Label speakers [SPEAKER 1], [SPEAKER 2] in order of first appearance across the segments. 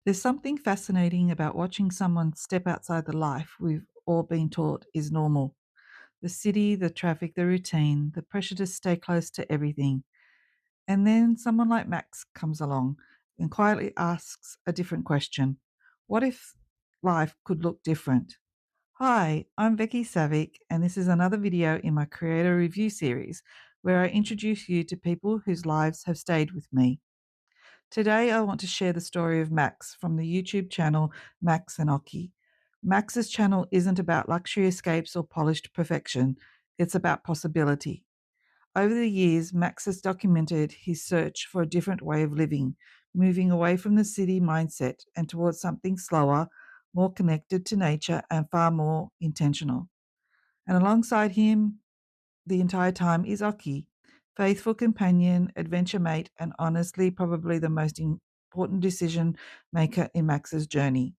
[SPEAKER 1] There's something fascinating about watching someone step outside the life we've all been taught is normal. The city, the traffic, the routine, the pressure to stay close to everything. And then someone like Max comes along and quietly asks a different question. What if life could look different? Hi, I'm Becky Savick, and this is another video in my creator review series where I introduce you to people whose lives have stayed with me. Today, I want to share the story of Max from the YouTube channel Max Occy. Max's channel isn't about luxury escapes or polished perfection, it's about possibility. Over the years, Max has documented his search for a different way of living, moving away from the city mindset and towards something slower, more connected to nature, and far more intentional. And alongside him, the entire time is Occy, faithful companion, adventure mate, and honestly, probably the most important decision maker in Max's journey.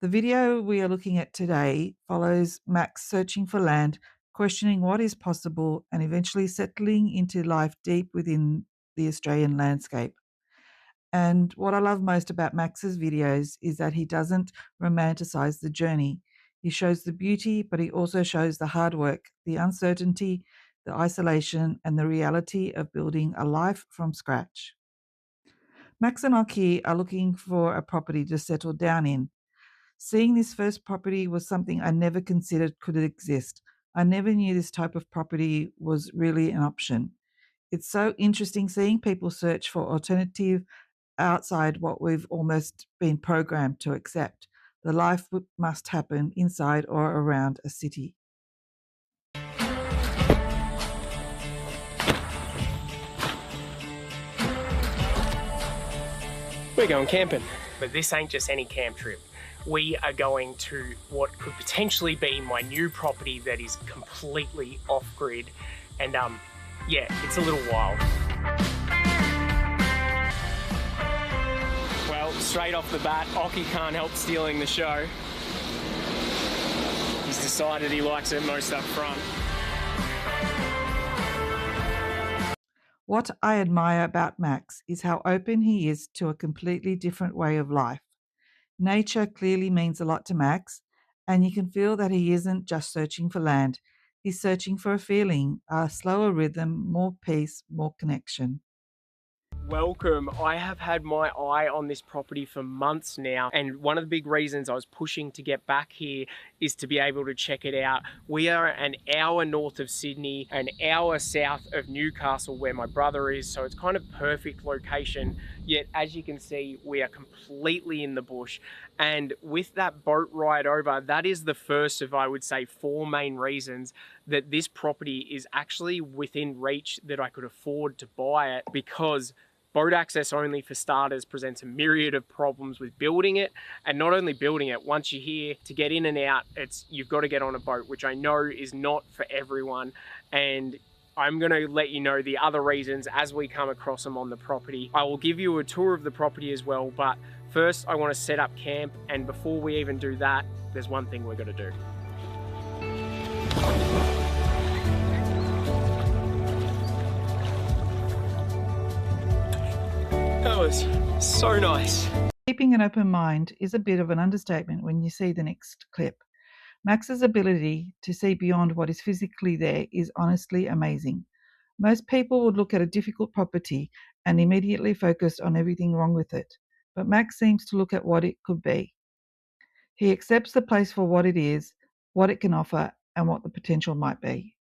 [SPEAKER 1] The video we are looking at today follows Max searching for land, questioning what is possible, and eventually settling into life deep within the Australian landscape. And what I love most about Max's videos is that he doesn't romanticize the journey. He shows the beauty, but he also shows the hard work, the uncertainty, the isolation, and the reality of building a life from scratch. Max and Occy are looking for a property to settle down in. Seeing this first property was something I never considered could exist. I never knew this type of property was really an option. It's so interesting seeing people search for alternative outside what we've almost been programmed to accept. The life must happen inside or around a city.
[SPEAKER 2] We're going camping. But this ain't just any camp trip. We are going to what could potentially be my new property that is completely off-grid. And yeah, it's a little wild. Well, straight off the bat, Occy can't help stealing the show. He's decided he likes it most up front.
[SPEAKER 1] What I admire about Max is how open he is to a completely different way of life. Nature clearly means a lot to Max, and you can feel that he isn't just searching for land. He's searching for a feeling, a slower rhythm, more peace, more connection.
[SPEAKER 2] Welcome. I have had my eye on this property for months now, and one of the big reasons I was pushing to get back here is to be able to check it out. We are an hour north of Sydney, an hour south of Newcastle where my brother is, so it's kind of perfect location. Yet as you can see, we are completely in the bush, and with that boat ride over, that is the first of, I would say, 4 main reasons that this property is actually within reach that I could afford to buy it, because boat access only for starters presents a myriad of problems with building it, and not only building it, once you're here, to get in and out, you've got to get on a boat, which I know is not for everyone. And I'm going to let you know the other reasons as we come across them on the property. I will give you a tour of the property as well, but first I want to set up camp, and before we even do that, there's one thing we're going to do. That was so nice.
[SPEAKER 1] Keeping an open mind is a bit of an understatement when you see the next clip. Max's ability to see beyond what is physically there is honestly amazing. Most people would look at a difficult property and immediately focus on everything wrong with it, but Max seems to look at what it could be. He accepts the place for what it is, what it can offer, and what the potential might be.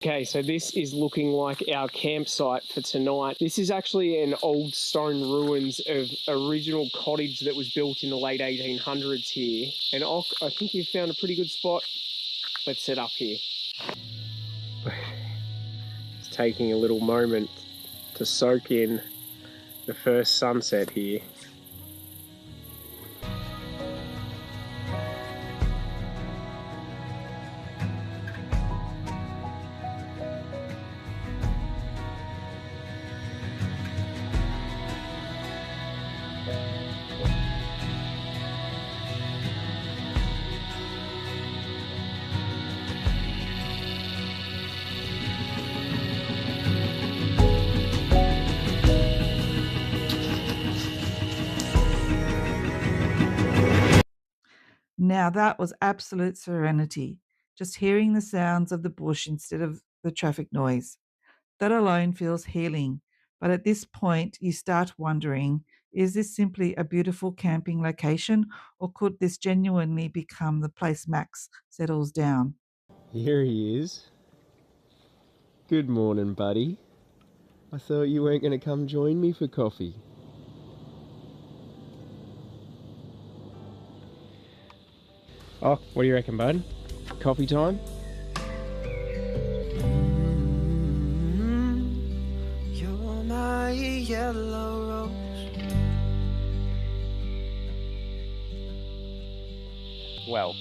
[SPEAKER 2] Okay, so this is looking like our campsite for tonight. This is actually an old stone ruins of original cottage that was built in the late 1800s here. And I think you've found a pretty good spot. Let's set up here. It's taking a little moment to soak in the first sunset here.
[SPEAKER 1] Now that was absolute serenity, just hearing the sounds of the bush instead of the traffic noise. That alone feels healing. But at this point, you start wondering, is this simply a beautiful camping location, or could this genuinely become the place Max settles down?
[SPEAKER 3] Here he is. Good morning, buddy. I thought you weren't going to come join me for coffee. Oh, what do you reckon, bud? Coffee time?
[SPEAKER 2] You're my yellow rose. Well,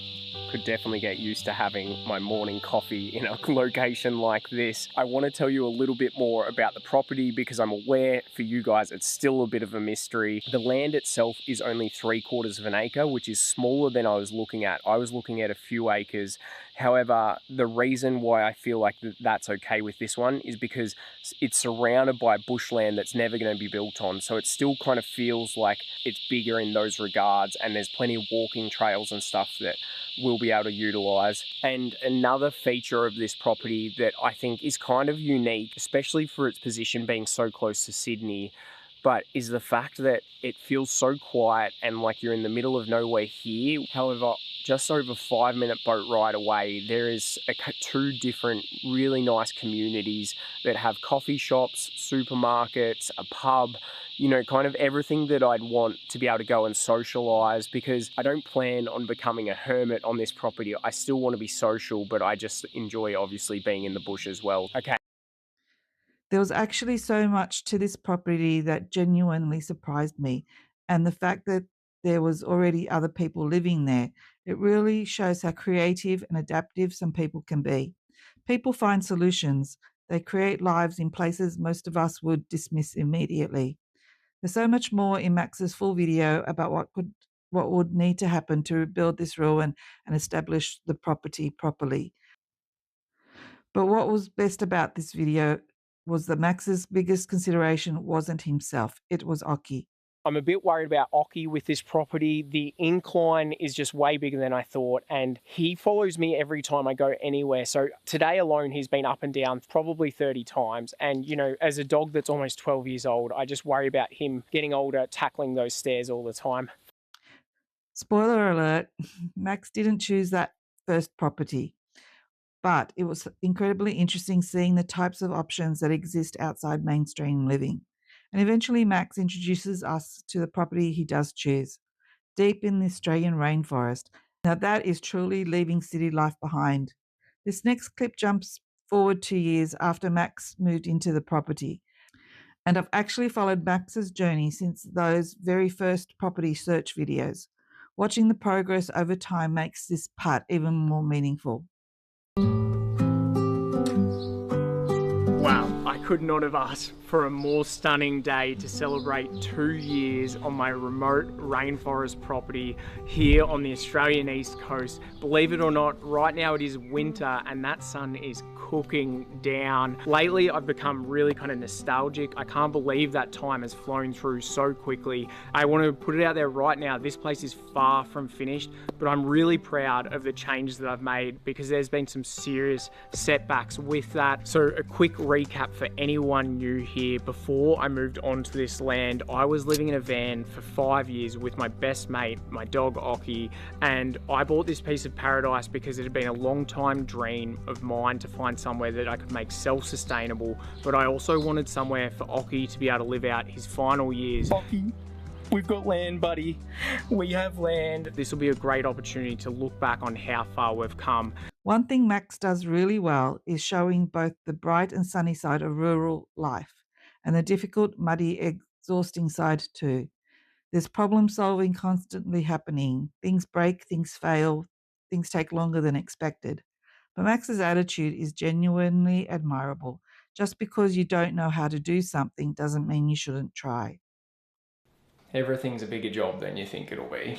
[SPEAKER 2] could definitely get used to having my morning coffee in a location like this. I want to tell you a little bit more about the property because I'm aware for you guys it's still a bit of a mystery. The land itself is only 3/4 of an acre, which is smaller than I was looking at. I was looking at a few acres. However, the reason why I feel like that's okay with this one is because it's surrounded by bushland that's never going to be built on. So it still kind of feels like it's bigger in those regards, and there's plenty of walking trails and stuff that we'll be able to utilise. And another feature of this property that I think is kind of unique, especially for its position being so close to Sydney, but is the fact that it feels so quiet and like you're in the middle of nowhere here. However, just over 5-minute boat ride away, there is two different really nice communities that have coffee shops, supermarkets, a pub, you know, kind of everything that I'd want to be able to go and socialise, because I don't plan on becoming a hermit on this property. I still want to be social, but I just enjoy obviously being in the bush as well. Okay.
[SPEAKER 1] There was actually so much to this property that genuinely surprised me. And the fact that there was already other people living there, it really shows how creative and adaptive some people can be. People find solutions. They create lives in places most of us would dismiss immediately. There's so much more in Max's full video about what would need to happen to build this ruin and establish the property properly. But what was best about this video was that Max's biggest consideration wasn't himself, it was Occy.
[SPEAKER 2] I'm a bit worried about Occy with this property. The incline is just way bigger than I thought, and he follows me every time I go anywhere. So today alone, he's been up and down probably 30 times. And, you know, as a dog that's almost 12 years old, I just worry about him getting older, tackling those stairs all the time.
[SPEAKER 1] Spoiler alert, Max didn't choose that first property, but it was incredibly interesting seeing the types of options that exist outside mainstream living. And eventually, Max introduces us to the property he does choose, deep in the Australian rainforest. Now, that is truly leaving city life behind. This next clip jumps forward 2 years after Max moved into the property. And I've actually followed Max's journey since those very first property search videos. Watching the progress over time makes this part even more meaningful.
[SPEAKER 2] Wow, I could not have asked for a more stunning day to celebrate 2 years on my remote rainforest property here on the Australian East Coast. Believe it or not, right now it is winter and that sun is cooking down. Lately, I've become really kind of nostalgic. I can't believe that time has flown through so quickly. I want to put it out there right now, this place is far from finished, but I'm really proud of the changes that I've made because there's been some serious setbacks with that. So a quick recap for anyone new here. Before I moved onto this land, I was living in a van for 5 years with my best mate, my dog Occy, and I bought this piece of paradise because it had been a long time dream of mine to find somewhere that I could make self-sustainable, but I also wanted somewhere for Occy to be able to live out his final years. Occy, we've got land, buddy. We have land. This will be a great opportunity to look back on how far we've come.
[SPEAKER 1] One thing Max does really well is showing both the bright and sunny side of rural life and the difficult, muddy, exhausting side too. There's problem solving constantly happening. Things break, things fail, things take longer than expected. But Max's attitude is genuinely admirable. Just because you don't know how to do something doesn't mean you shouldn't try.
[SPEAKER 2] Everything's a bigger job than you think it'll be.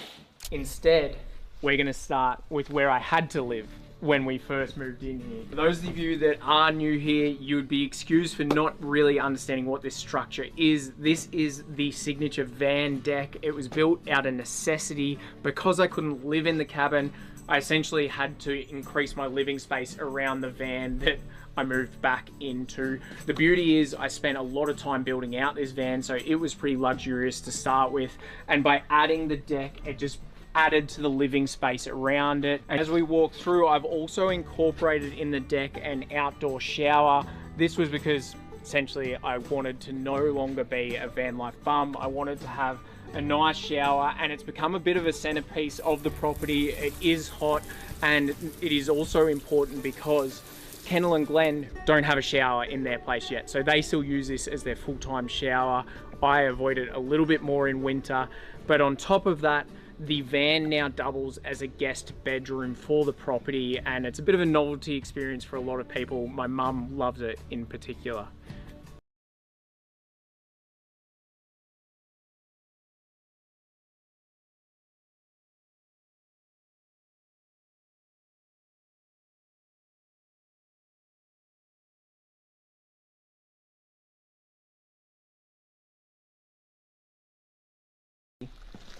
[SPEAKER 2] Instead, we're going to start with where I had to live, when we first moved in here. For those of you that are new here, you would be excused for not really understanding what this structure is. This is the signature van deck. It was built out of necessity. Because I couldn't live in the cabin, I essentially had to increase my living space around the van that I moved back into. The beauty is I spent a lot of time building out this van, so it was pretty luxurious to start with. And by adding the deck, it just added to the living space around it. And as we walk through, I've also incorporated in the deck an outdoor shower. This was because essentially I wanted to no longer be a van life bum. I wanted to have a nice shower, and it's become a bit of a centerpiece of the property. It is hot, and it is also important because Kendall and Glenn don't have a shower in their place yet, so they still use this as their full-time shower. I avoid it a little bit more in winter, but on top of that, the van now doubles as a guest bedroom for the property, and it's a bit of a novelty experience for a lot of people. My mum loves it in particular.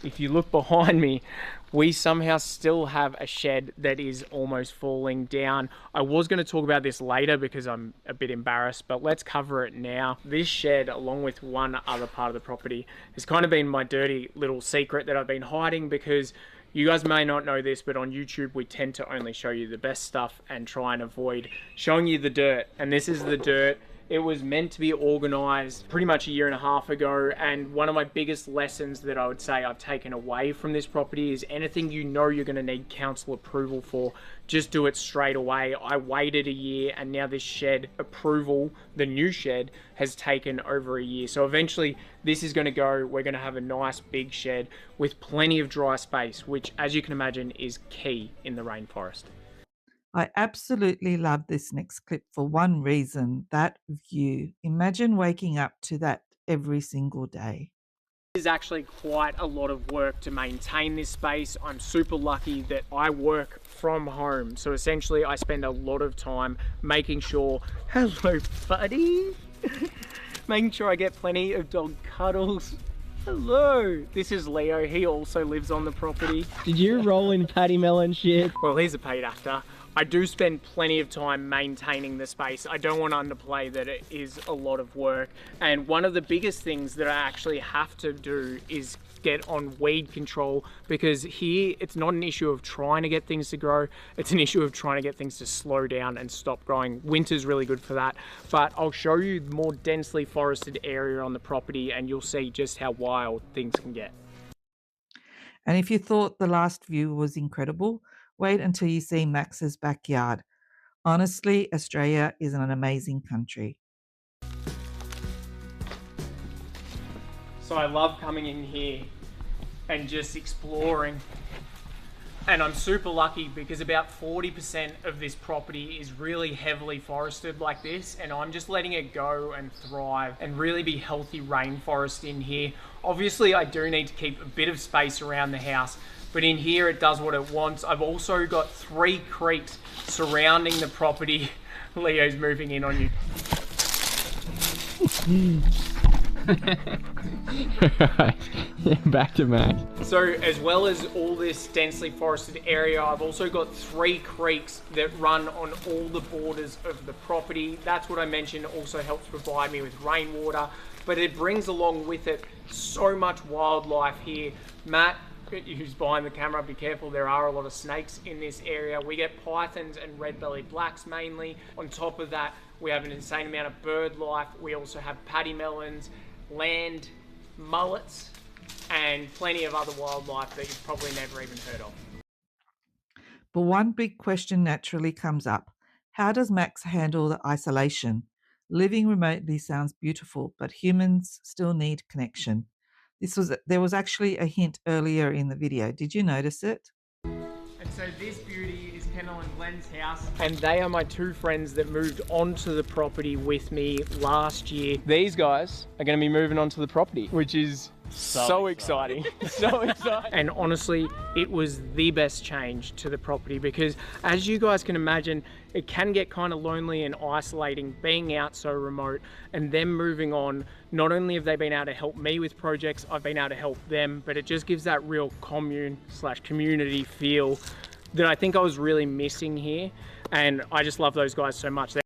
[SPEAKER 2] If you look behind me, we somehow still have a shed that is almost falling down. I was going to talk about this later because I'm a bit embarrassed, but let's cover it now. This shed, along with one other part of the property, has kind of been my dirty little secret that I've been hiding, because you guys may not know this, but on YouTube we tend to only show you the best stuff and try and avoid showing you the dirt. And this is the dirt. It was meant to be organized pretty much a year and a half ago, and one of my biggest lessons that I would say I've taken away from this property is anything you know you're going to need council approval for, just do it straight away. I waited a year, and now this shed approval, the new shed, has taken over a year. So eventually this is going to go. We're going to have a nice big shed with plenty of dry space, which, as you can imagine, is key in the rainforest.
[SPEAKER 1] I absolutely love this next clip for one reason, that view. Imagine waking up to that every single day.
[SPEAKER 2] It is actually quite a lot of work to maintain this space. I'm super lucky that I work from home. So essentially I spend a lot of time making sure, hello buddy, making sure I get plenty of dog cuddles. Hello. This is Leo. He also lives on the property.
[SPEAKER 3] Did you roll in Patty Melon shit?
[SPEAKER 2] Well, he's a paid actor. I do spend plenty of time maintaining the space. I don't want to underplay that it is a lot of work. And one of the biggest things that I actually have to do is get on weed control, because here it's not an issue of trying to get things to grow, it's an issue of trying to get things to slow down and stop growing. Winter's really good for that, but I'll show you the more densely forested area on the property and you'll see just how wild things can get.
[SPEAKER 1] And if you thought the last view was incredible, wait until you see Max's backyard. Honestly, Australia is an amazing country.
[SPEAKER 2] So I love coming in here and just exploring. And I'm super lucky because about 40% of this property is really heavily forested like this, and I'm just letting it go and thrive and really be healthy rainforest in here. Obviously I do need to keep a bit of space around the house, but in here it does what it wants. I've also got 3 creeks surrounding the property. Leo's moving in on you.
[SPEAKER 3] Back to Max.
[SPEAKER 2] So as well as all this densely forested area, I've also got 3 creeks that run on all the borders of the property. That's what I mentioned also helps provide me with rainwater, but it brings along with it so much wildlife here. Matt, who's behind the camera, be careful, there are a lot of snakes in this area. We get pythons and red-bellied blacks mainly. On top of that, we have an insane amount of bird life. We also have paddy melons, land mullets, and plenty of other wildlife that you've probably never even heard of.
[SPEAKER 1] But one big question naturally comes up. How does Max handle the isolation? Living remotely sounds beautiful, but humans still need connection. There was actually a hint earlier in the video. Did you notice it?
[SPEAKER 2] And so this beauty is Kendall and Glenn's house, and they are my 2 friends that moved onto the property with me last year. These guys are going to be moving onto the property, which is So exciting. So exciting. And honestly, it was the best change to the property because as you guys can imagine, it can get kind of lonely and isolating being out so remote, and them moving on. Not only have they been able to help me with projects, I've been able to help them, but it just gives that real commune/community feel that I think I was really missing here. And I just love those guys so much.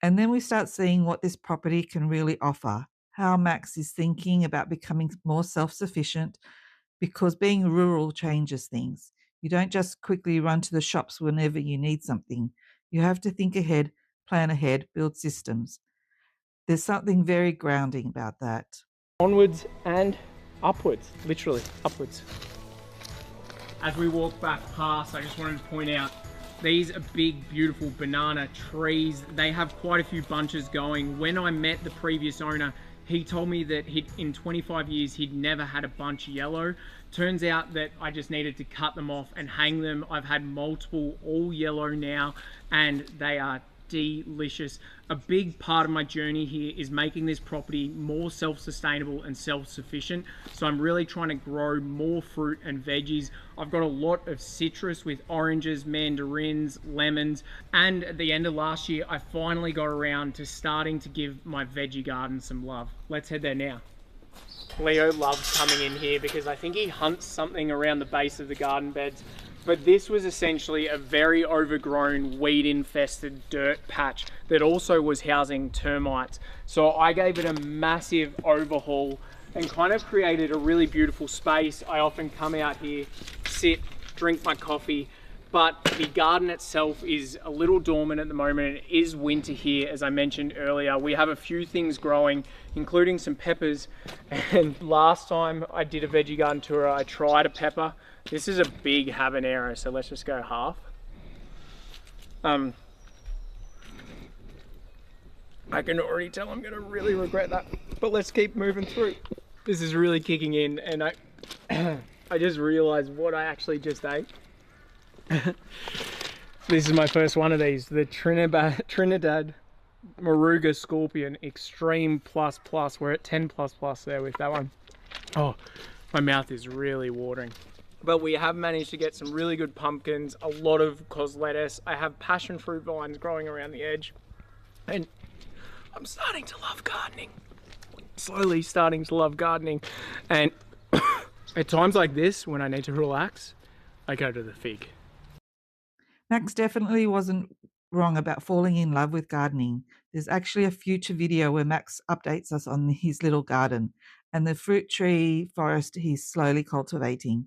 [SPEAKER 1] And then we start seeing what this property can really offer, how Max is thinking about becoming more self-sufficient because being rural changes things. You don't just quickly run to the shops whenever you need something. You have to think ahead, plan ahead, build systems. There's something very grounding about that.
[SPEAKER 2] Onwards and upwards, literally upwards. As we walk back past, I just wanted to point out these are big, beautiful banana trees. They have quite a few bunches going. When I met the previous owner, he told me that in 25 years, he'd never had a bunch yellow. Turns out that I just needed to cut them off and hang them. I've had multiple all yellow now, and they are delicious. A big part of my journey here is making this property more self-sustainable and self-sufficient. So I'm really trying to grow more fruit and veggies. I've got a lot of citrus with oranges, mandarins, lemons, and at the end of last year, I finally got around to starting to give my veggie garden some love. Let's head there now. Leo loves coming in here because I think he hunts something around the base of the garden beds. But this was essentially a very overgrown, weed-infested dirt patch that also was housing termites. So I gave it a massive overhaul and kind of created a really beautiful space. I often come out here, sit, drink my coffee, but the garden itself is a little dormant at the moment. It is winter here, as I mentioned earlier. We have a few things growing, including some peppers. And last time I did a veggie garden tour, I tried a pepper. This is a big habanero, so let's just go half. I can already tell I'm gonna really regret that, but let's keep moving through. This is really kicking in, and I just realized what I actually just ate. This is my first one of these, the Trinidad Moruga Scorpion Extreme Plus Plus. We're at 10 plus plus there with that one. Oh, my mouth is really watering. But we have managed to get some really good pumpkins, a lot of cos lettuce. I have passion fruit vines growing around the edge. And I'm starting to love gardening. Slowly starting to love gardening. And at times like this, when I need to relax, I go to the fig.
[SPEAKER 1] Max definitely wasn't wrong about falling in love with gardening. There's actually a future video where Max updates us on his little garden and the fruit tree forest he's slowly cultivating.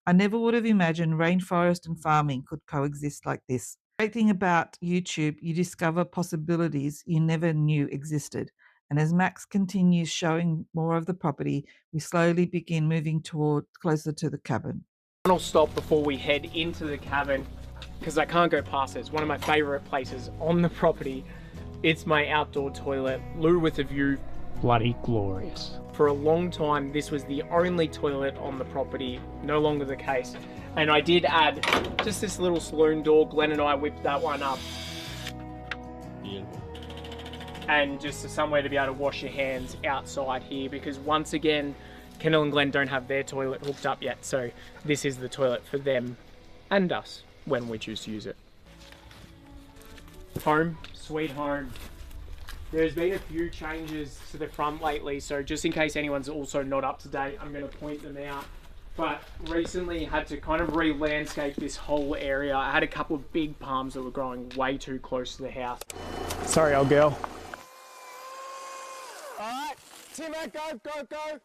[SPEAKER 1] I never would have imagined rainforest and farming could coexist like this. The great thing about YouTube, you discover possibilities you never knew existed. And as Max continues showing more of the property, we slowly begin moving closer to the cabin.
[SPEAKER 2] Final stop before we head into the cabin, because I can't go past it. It's one of my favorite places on the property. It's my outdoor toilet, loo with a view, bloody glorious. For a long time, this was the only toilet on the property, no longer the case. And I did add just this little saloon door. Glenn and I whipped that one up. Beautiful. And just somewhere to be able to wash your hands outside here, because once again, Kendall and Glenn don't have their toilet hooked up yet. So this is the toilet for them and us when we choose to use it. Home, sweet home. There's been a few changes to the front lately, so just in case anyone's also not up to date, I'm going to point them out. But recently had to kind of re-landscape this whole area. I had a couple of big palms that were growing way too close to the house. Sorry, old girl. Alright, Timmer, go!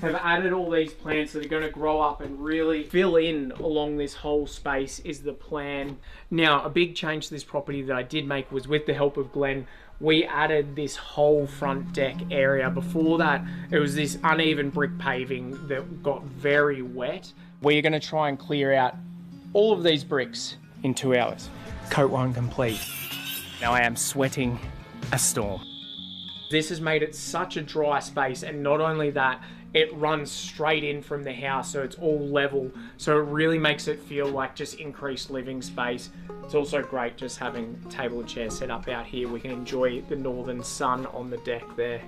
[SPEAKER 2] Have added all these plants that are going to grow up and really fill in along this whole space is the plan. Now, a big change to this property that I did make was with the help of Glenn. We added this whole front deck area. Before that, it was this uneven brick paving that got very wet. We're going to try and clear out all of these bricks in 2 hours. Coat 1 complete. Now I am sweating a storm. This has made it such a dry space, and not only that, it runs straight in from the house, so it's all level, so it really makes it feel like just increased living space. It's also great just having a table and chair set up out here. We can enjoy the northern sun on the deck there.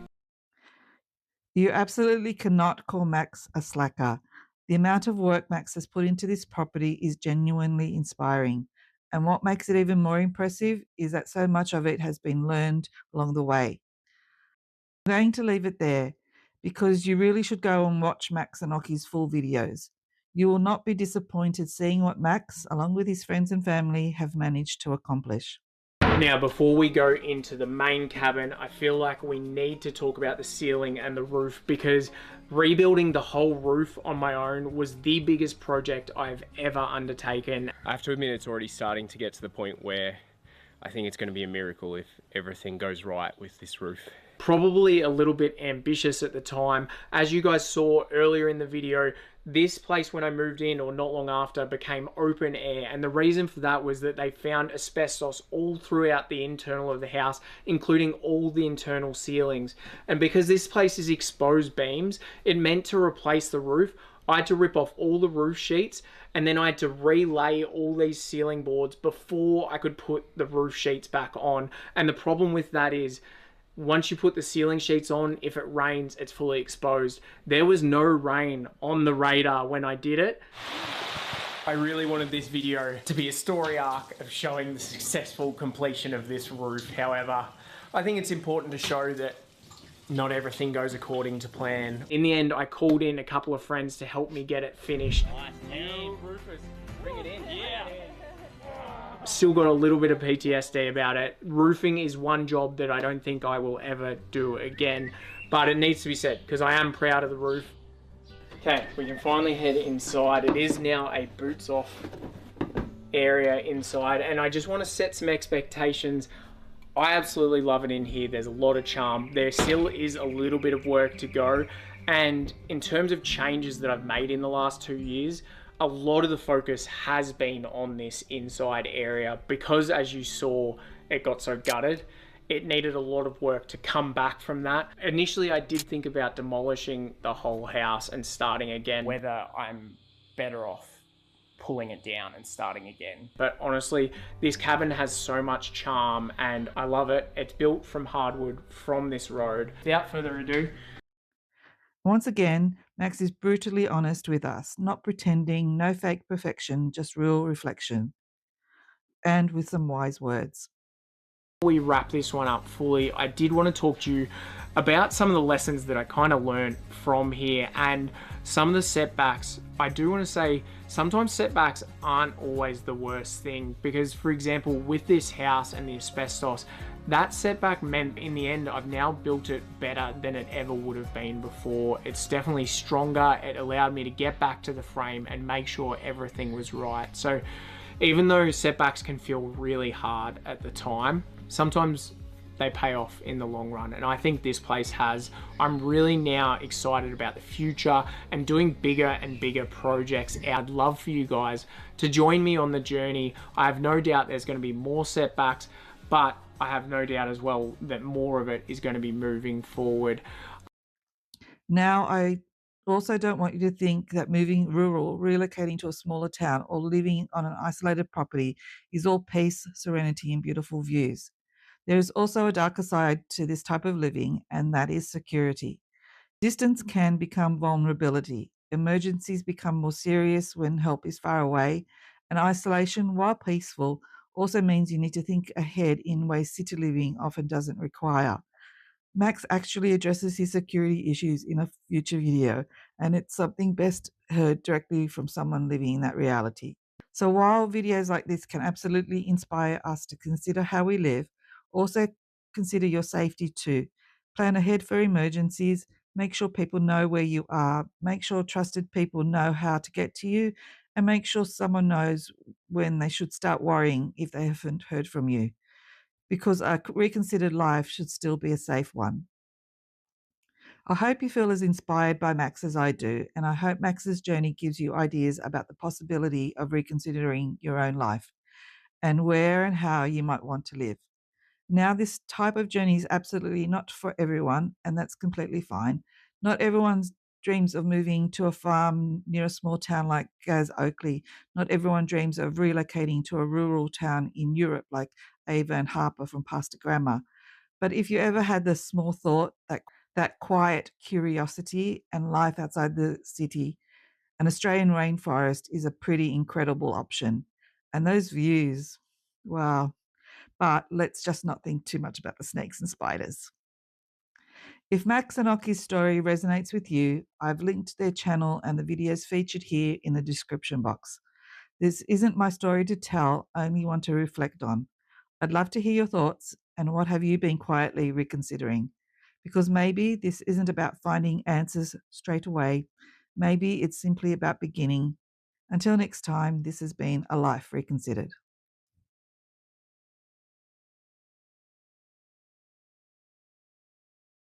[SPEAKER 1] You absolutely cannot call Max a slacker. The amount of work Max has put into this property is genuinely inspiring. And what makes it even more impressive is that so much of it has been learned along the way. I'm going to leave it there because you really should go and watch Max Occy's full videos. You will not be disappointed seeing what Max, along with his friends and family, have managed to accomplish.
[SPEAKER 2] Now, before we go into the main cabin, I feel like we need to talk about the ceiling and the roof, because rebuilding the whole roof on my own was the biggest project I've ever undertaken.
[SPEAKER 3] I have to admit, it's already starting to get to the point where I think it's going to be a miracle if everything goes right with this roof.
[SPEAKER 2] Probably a little bit ambitious at the time. As you guys saw earlier in the video, this place when I moved in, or not long after, became open air, and the reason for that was that they found asbestos all throughout the internal of the house, including all the internal ceilings. And because this place is exposed beams, it meant to replace the roof, I had to rip off all the roof sheets, and then I had to relay all these ceiling boards before I could put the roof sheets back on. And the problem with that is, once you put the ceiling sheets on, if it rains, it's fully exposed. There was no rain on the radar when I did it. I really wanted this video to be a story arc of showing the successful completion of this roof. However, I think it's important to show that not everything goes according to plan. In the end, I called in a couple of friends to help me get it finished.
[SPEAKER 3] Nice, team. Roofers, bring it in. Yeah.
[SPEAKER 2] Still got a little bit of PTSD about it. Roofing is one job that I don't think I will ever do again, but it needs to be said because I am proud of the roof. Okay, we can finally head inside. It is now a boots off area inside, and I just want to set some expectations. I absolutely love it in here. There's a lot of charm. There still is a little bit of work to go, and in terms of changes that I've made in the last 2 years, a lot of the focus has been on this inside area because, as you saw, it got so gutted. It needed a lot of work to come back from that. Initially, I did think about demolishing the whole house and starting again. Whether I'm better off pulling it down and starting again. But honestly, this cabin has so much charm and I love it. It's built from hardwood from this road. Without further ado,
[SPEAKER 1] Once again, Max is brutally honest with us, not pretending, no fake perfection, just real reflection, and with some wise words.
[SPEAKER 2] we wrap this one up fully, I did want to talk to you about some of the lessons that I kind of learned from here and some of the setbacks. I do want to say sometimes setbacks aren't always the worst thing, because for example with this house and the asbestos, that setback meant in the end I've now built it better than it ever would have been before. It's definitely stronger. It allowed me to get back to the frame and make sure everything was right. So even though setbacks can feel really hard at the time, sometimes they pay off in the long run, and I think this place has. I'm really now excited about the future and doing bigger and bigger projects. I'd love for you guys to join me on the journey. I have no doubt there's going to be more setbacks, but I have no doubt as well that more of it is going to be moving forward.
[SPEAKER 1] Now, I also don't want you to think that moving rural, relocating to a smaller town, or living on an isolated property is all peace, serenity, and beautiful views. There is also a darker side to this type of living, and that is security. Distance can become vulnerability. Emergencies become more serious when help is far away, and isolation, while peaceful, also means you need to think ahead in ways city living often doesn't require. Max actually addresses his security issues in a future video, and it's something best heard directly from someone living in that reality. So while videos like this can absolutely inspire us to consider how we live, also consider your safety too. Plan ahead for emergencies, make sure people know where you are, make sure trusted people know how to get to you, and make sure someone knows when they should start worrying if they haven't heard from you, because a reconsidered life should still be a safe one. I hope you feel as inspired by Max as I do, and I hope Max's journey gives you ideas about the possibility of reconsidering your own life and where and how you might want to live. Now, this type of journey is absolutely not for everyone, and that's completely fine. Not everyone dreams of moving to a farm near a small town like Gaz Oakley. Not everyone dreams of relocating to a rural town in Europe like Ava and Harper from Pastor Grandma. But if you ever had the small thought that quiet curiosity and life outside the city, an Australian rainforest is a pretty incredible option. And those views, wow. But let's just not think too much about the snakes and spiders. If Max and Occy's story resonates with you, I've linked their channel and the videos featured here in the description box. This isn't my story to tell, only one to reflect on. I'd love to hear your thoughts and what have you been quietly reconsidering? Because maybe this isn't about finding answers straight away. Maybe it's simply about beginning. Until next time, this has been A Life Reconsidered.